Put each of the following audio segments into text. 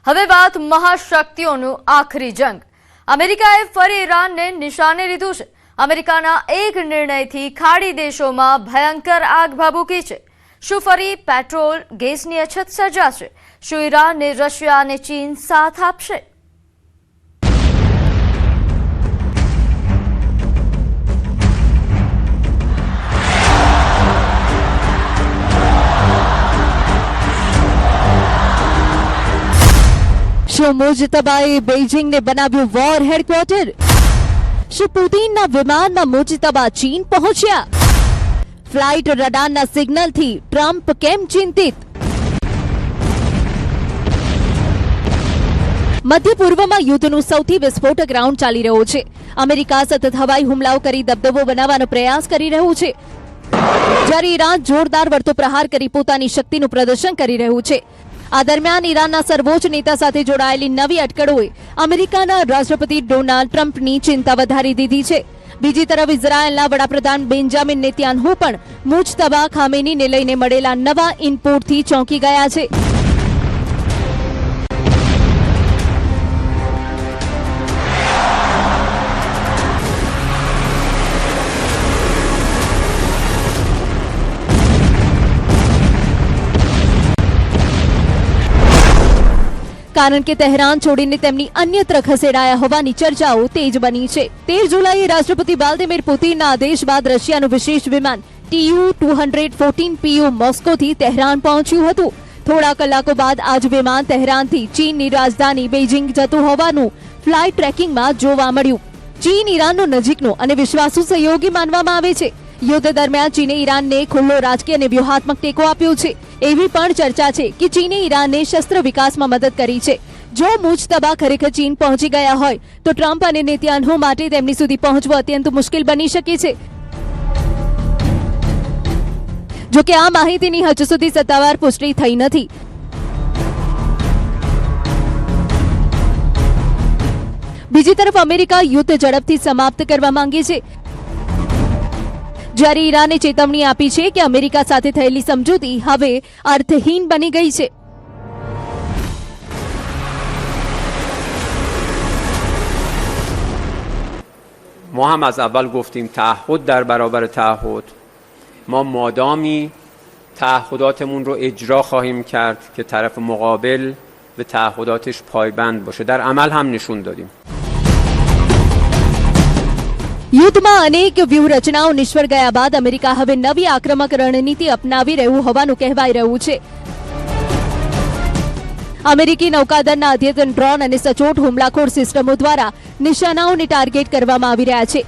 હવે વાત મહાશક્તિઓનું આખરી જંગ। અમેરિકાએ ફરી ઈરાનને નિશાને લીધું છે। અમેરિકાના એક નિર્ણયથી ખાડી દેશોમાં ભયંકર આગ ભભૂકી છે। શું ફરી પેટ્રોલ ગેસની અછત સર્જાશે? શું ઈરાનને રશિયા અને ચીન સાથ આપશે? શું મુજતબાએ બેઇજિંગને બનાવ્યું વોર હેડક્વાર્ટર? શું પુતિનના વિમાનમાં મુજતબા ચીન પહોંચ્યા? ફ્લાઇટ રડારના સિગ્નલથી ટ્રમ્પ કેમ ચિંતિત? મધ્ય પૂર્વમાં યુદ્ધનું સૌથી વિસ્ફોટક રાઉન્ડ ચાલી રહ્યો છે। અમેરિકા સતત હવાઈ હુમલાઓ કરી દબદબો બનાવવાનો પ્રયાસ કરી રહ્યું છે, જ્યારે ઈરાન જોરદાર વળતો પ્રહાર કરી પોતાની શક્તિનું પ્રદર્શન કરી રહ્યું છે। આ દરમિયાન ઈરાનના સર્વોચ્ચ નેતા સાથે જોડાયેલી નવી અટકળોએ અમેરિકાના રાષ્ટ્રપતિ ડોનાલ્ડ ટ્રમ્પની ચિંતા વધારી દીધી છે। બીજી તરફ ઇઝરાયેલના વડાપ્રધાન બેન્જામિન નેતન્યાહુ પણ મુજતબા ખામેનીને લઈને મળેલા નવા ઇનપુટથી ચોંકી ગયા છે। કારણ કે તહેરાન છોડીને તેમની અન્યત્ર ખસેડાયા હોવાની ચર્ચાઓ તેજ બની છે। 13 જુલાઈએ રાષ્ટ્રપતિ વ્લાદિમીર પુતિનના આદેશ બાદ રશિયાનું વિશેષ વિમાન Tu-214PU મોસ્કોથી તહેરાન પહોંચ્યું હતું। થોડા કલાકો બાદ આ જ વિમાન તહેરાનથી ચીનની રાજધાની બેઇજિંગ જતું હોવાનું ફ્લાઇટ ટ્રેકિંગમાં જોવા મળ્યું। ચીન ઈરાનનો નજીકનો અને વિશ્વાસુ સહયોગી માનવામાં આવે છે। યુદ્ધ દરમિયાન ચીને ઈરાનને ખુલ્લો રાજકીય અને વ્યૂહાત્મક ટેકો આપ્યો છે। એવી પણ ચર્ચા છે કે ચીને ઈરાનને શસ્ત્ર વિકાસમાં મદદ કરી છે। જો મુજતબા ખરેખર ચીન પહોંચી ગયા હોય તો ટ્રમ્પ અને નેતન્યાહુ માટે તેમની સુધી પહોંચવું અત્યંત મુશ્કેલ બની શકે છે। જો કે આ માહિતીની હજુ સુધી સત્તાવાર પુષ્ટિ થઈ નથી। બીજી તરફ અમેરિકા યુદ્ધ ઝડપથી સમાપ્ત કરવા માંગે છે, જ્યારે ઈરાને ચેતવણી આપી છે કે અમેરિકા સાથે થયેલી સમજૂતી હવે અર્થહીન બની ગઈ છે। ما هم از اول گفتیم تعهد در برابر تعهد، ما مادامی تعهداتمون رو اجرا خواهیم کرد که طرف مقابل به تعهداتش پایبند باشه. در عمل هم نشون دادیم. યુદ્ધમાં અનેક વ્યૂહરચનાઓ નિષ્ફળ ગયા બાદ અમેરિકા હવે નવી આક્રમક રણનીતિ અપનાવી રહ્યું હોવાનું કહેવાઈ રહ્યું છે। અમેરિકી નૌકાદળના અદ્યતન ડ્રોન અને સચોટ હુમલાખોર સિસ્ટમો દ્વારા નિશાનાઓને ટાર્ગેટ કરવામાં આવી રહ્યા છે,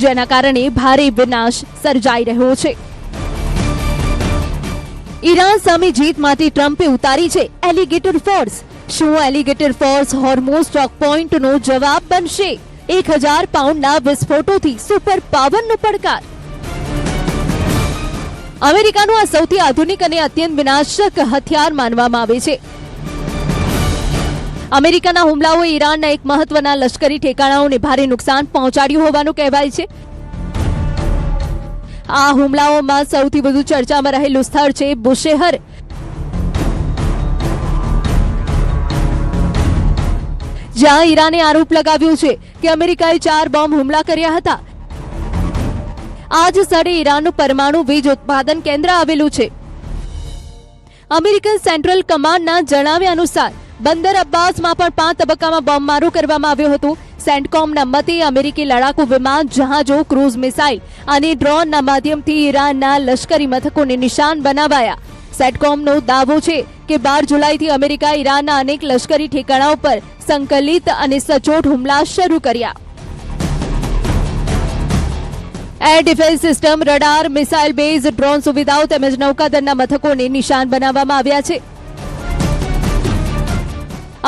જેના કારણે ભારે વિનાશ સર્જાઈ રહ્યો છે। ઈરાન સામે જીત માટે ટ્રમ્પે ઉતારી છે એલિગેટર ફોર્સ। શું એલિગેટર ફોર્સ હોર્મુઝ ચોક પોઈન્ટનો જવાબ બનશે? 1000 પાઉન્ડના વિસ્ફોટોથી સુપર પાવરનો પડકાર। અમેરિકાનું આ સૌથી આધુનિક અને અત્યંત વિનાશક હથિયાર માનવામાં આવે છે। અમેરિકાના હુમલાઓએ ઈરાનના એક મહત્વના લશ્કરી ઠેકાણાઓને ભારે નુકસાન પહોંચાડ્યું હોવાનું કહેવાય છે। આ હુમલાઓમાં સૌથી વધુ ચર્ચામાં રહેલું સ્થળ છે બુશેહર। જ્યાં ઈરાને આરોપ લગાવ્યો છે કે અમેરિકાએ 4 બોમ્બ હુમલા કર્યા હતા। આ જ સ્થળે ઈરાનનું પરમાણુ વીજ ઉત્પાદન કેન્દ્ર આવેલું છે। અમેરિકન સેન્ટ્રલ કમાન્ડના જણાવ્યા અનુસાર બંદર અબ્બાસમાં પણ 5 તબક્કામાં બોમ્બમારો કરવામાં આવ્યો હતો। સેન્ટકોમના મતે અમેરિકી લડાકુ વિમાન, જહાજો, ક્રૂઝ મિસાઇલ અને ડ્રોનના માધ્યમથી ઈરાનના લશ્કરી મથકોને નિશાન બનાવાયા। સેટકોમનો દાવો છે કે 12 જુલાઈથી અમેરિકા ઈરાનના અનેક લશ્કરી ઠેકાણાઓ પર સંકલિત અને સચોટ હુમલા શરૂ કર્યા। Air defence system, radar, missile base, drone સુવિધાઓ તેમજ નૌકાદળના મથકોને નિશાન બનાવવામાં આવ્યા છે।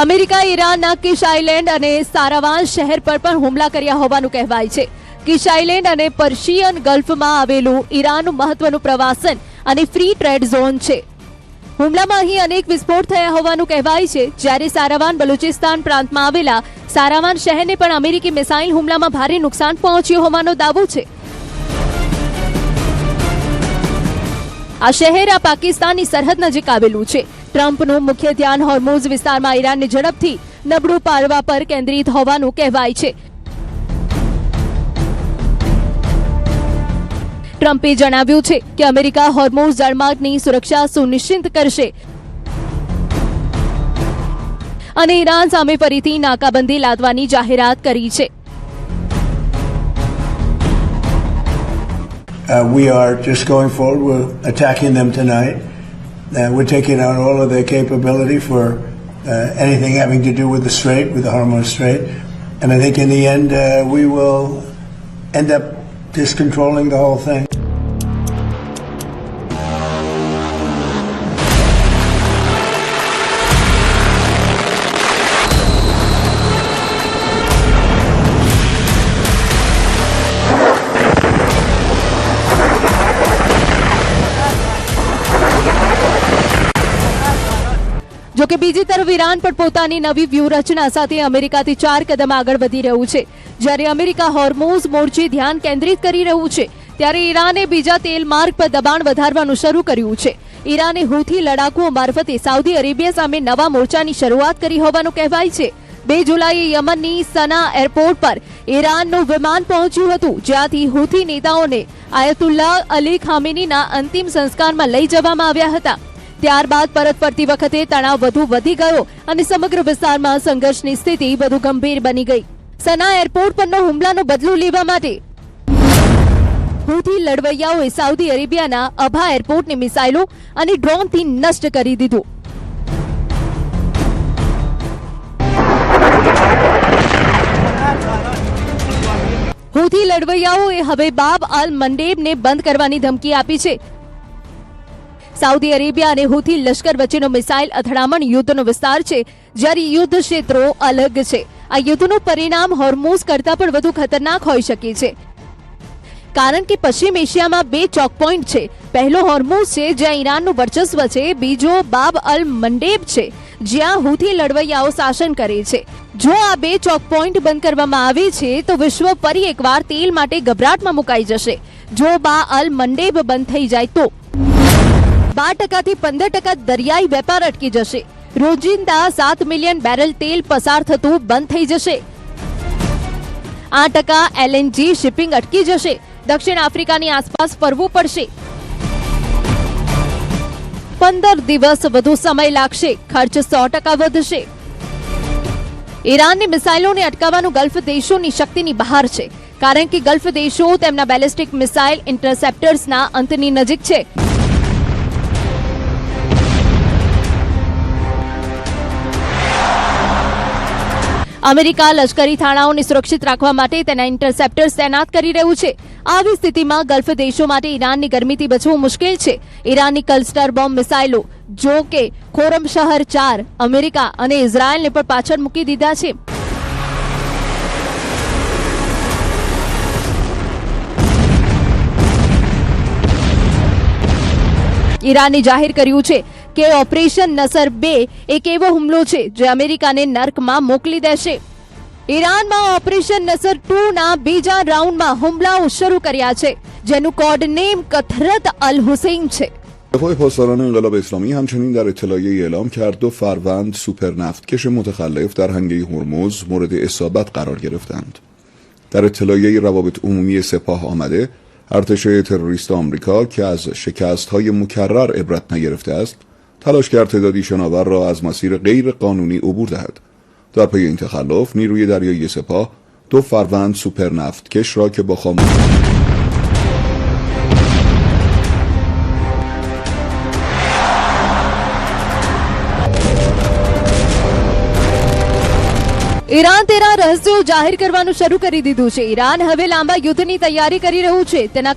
અમેરિકાએ ઈરાનના કિશ આઇલેન્ડ અને સારાવાન શહેર પર પણ હુમલા કર્યા હોવાનું કહેવાય છે। કિશ આઇલેન્ડ અને પર્શિયન ગલ્ફમાં આવેલું ઈરાનનું મહત્વનું પ્રવાસન અને ફ્રી ટ્રેડ ઝોન છે। હુમલામાં અહીં અનેક વિસ્ફોટ થયા હોવાનું કહેવાય છે, જ્યારે સારાવાન બલુચિસ્તાન પ્રાંતમાં આવેલા સારાવાન શહેરને પણ અમેરિકી મિસાઇલ હુમલામાં ભારે નુકસાન પહોંચ્યું હોવાનો દાવો છે। આ શહેર આ પાકિસ્તાનની સરહદ નજીક આવેલું છે. ટ્રમ્પનું મુખ્ય ધ્યાન હોર્મુઝ વિસ્તારમાં ઈરાનને ઝડપથી નબળું પાડવા પર કેન્દ્રિત હોવાનું કહેવાય છે. ટ્રમ્પે જણાવ્યું છે કે અમેરિકા હોર્મુઝ જળમાર્ગની સુરક્ષા સુનિશ્ચિત કરશે અને ઈરાન સામે ફરીથી નાકાબંધી લાદવાની જાહેરાત કરી છે. We are just going forward. We're attacking them tonight. We're taking out all of their capability for anything having to do with the Strait, with the Hormuz Strait. And I think in the end, we will end up just controlling the whole thing. જોકે બીજી તરફ Iran પણ પોતાની નવી વ્યૂહરચના સાથે અમેરિકાથી 4 કદમ આગળ વધી રહ્યું છે. જ્યારે અમેરિકા હોર્મુઝ મોરચે ધ્યાન કેન્દ્રિત કરી રહ્યું છે, ત્યારે ઈરાને બીજા તેલ માર્ગ પર દબાણ વધારવાનું શરૂ કર્યું છે. ઈરાને હૂથી લડાકુઓ મારફતે સાઉદી અરેબિયા સામે નવા મોરચાની શરૂઆત કરી હોવાનું કહેવાય છે. 2 જુલાઈએ યમનની સના એરપોર્ટ પર ઈરાનનું વિમાન પહોંચ્યું હતું, જ્યાંથી હૂથી નેતાઓને આયતુલ્લાહ અલી ખામેનીના અંતિમ સંસ્કારમાં લઈ જવામાં આવ્યા હતા. ત્યારબાદ પરત ફરતી વખતે તણાવ વધુ વધી ગયો અને સમગ્ર વિસ્તારમાં સંઘર્ષની સ્થિતિ વધુ ગંભીર બની ગઈ. સના એરપોર્ટ પરનો હુમલાનો બદલો લેવા માટે હૂથી લડવૈયાઓએ સાઉદી અરેબિયાના અભા એરપોર્ટને મિસાઇલો અને ડ્રોનથી નષ્ટ કરી દીધું. હૂથી લડવૈયાઓએ હવે બાબ અલ મંડેબને બંધ કરવાની ધમકી આપી છે. સાઉદી અરેબિયા અને હૂથી લશ્કર વચ્ચેનો મિસાઇલ અથડામણ યુદ્ધનો વિસ્તાર છે, જ્યારે યુદ્ધ ક્ષેત્રો અલગ છે. આ યુદ્ધનું પરિણામ હોર્મુઝ કરતાં પણ વધુ ખતરનાક હોઈ શકે છે, કારણ કે પશ્ચિમ એશિયામાં 2 ચોક પોઈન્ટ છે. પહેલો હોર્મુઝ છે, જ્યાં ઈરાનનું વર્ચસ્વ છે. બીજો બાબ અલ મંડેબ છે, જ્યાં હૂથી લડવૈયાઓ શાસન કરે છે. જો આ 2 ચોક પોઈન્ટ બંધ કરવામાં આવે છે તો વિશ્વ ફરી એકવાર તેલ માટે ગભરાટમાં મુકાઈ જશે. જો બા અલ મંડેબ બંધ થઈ જાય તો 12% થી 15% દરિયાઈ વેપાર અટકી જશે. રોજિંદા 7 મિલિયન બેરલ તેલ પસાર થતું બંધ થઈ જશે. 8% LNG શિપિંગ અટકી જશે. દક્ષિણ આફ્રિકાની આસપાસ ફરવું પડશે. 15 દિવસ વધુ સમય લાગશે. ખર્ચ 100% વધશે. ઈરાનની મિસાઇલોને અટકાવવાનું ગલ્ફ દેશોની શક્તિની બહાર છે, કારણ કે ગલ્ફ દેશો તેમના બેલિસ્ટિક મિસાઇલ ઇન્ટરસેપ્ટર્સના અંતની નજીક છે. અમેરિકા લશ્કરી થાણાઓને સુરક્ષિત રાખવા માટે તેના ઇન્ટરસેપ્ટર્સ તૈનાત કરી રહ્યું છે. આવી સ્થિતિમાં ગલ્ફ દેશો માટે ઈરાનની ગરમીથી બચવું મુશ્કેલ છે. ઈરાનની ક્લસ્ટર બોમ્બ મિસાઇલો, જો કે ખોરમ શહર 4, અમેરિકા અને ઇઝરાયલને પણ પાછળ મૂકી દીધા છે. ઈરાને જાહેર કર્યું છે કે ઓપરેશન નસર 2 એક એવો હુમલો છે જે અમેરિકાને નર્કમાં મોકલી દેશે. ઈરાનમાં ઓપરેશન નસર 2ના બીજા રાઉન્ડમાં હુમલાઓ શરૂ કર્યા છે, જેનું કોડ નેમ કથરત અલ હુસૈન છે. دفاع پاسداران انقلاب اسلامی همچنین در اطلاعیه‌ای اعلام کرد 2 فروند سوپرنفتکش متخلف در هنگه هرمز مورد اصابت قرار گرفتند. در اطلاعیه روابط عمومی سپاه آمده ارتش تروریست آمریکا که از شکست‌های مکرر عبرت نگرفته است، تلاش کرد تعدادی شناور را از مسیر غیر قانونی عبور دهد. در پی این تخلف نیروی دریایی سپاه 2 فروند سوپرنفتکش را که با ઈરાન તેના રહસ્યો જાહેર કરવાનું શરૂ કરી દીધું છે. ઈરાન હવે લાંબા યુદ્ધની તૈયારી કરી રહ્યું છે. તેના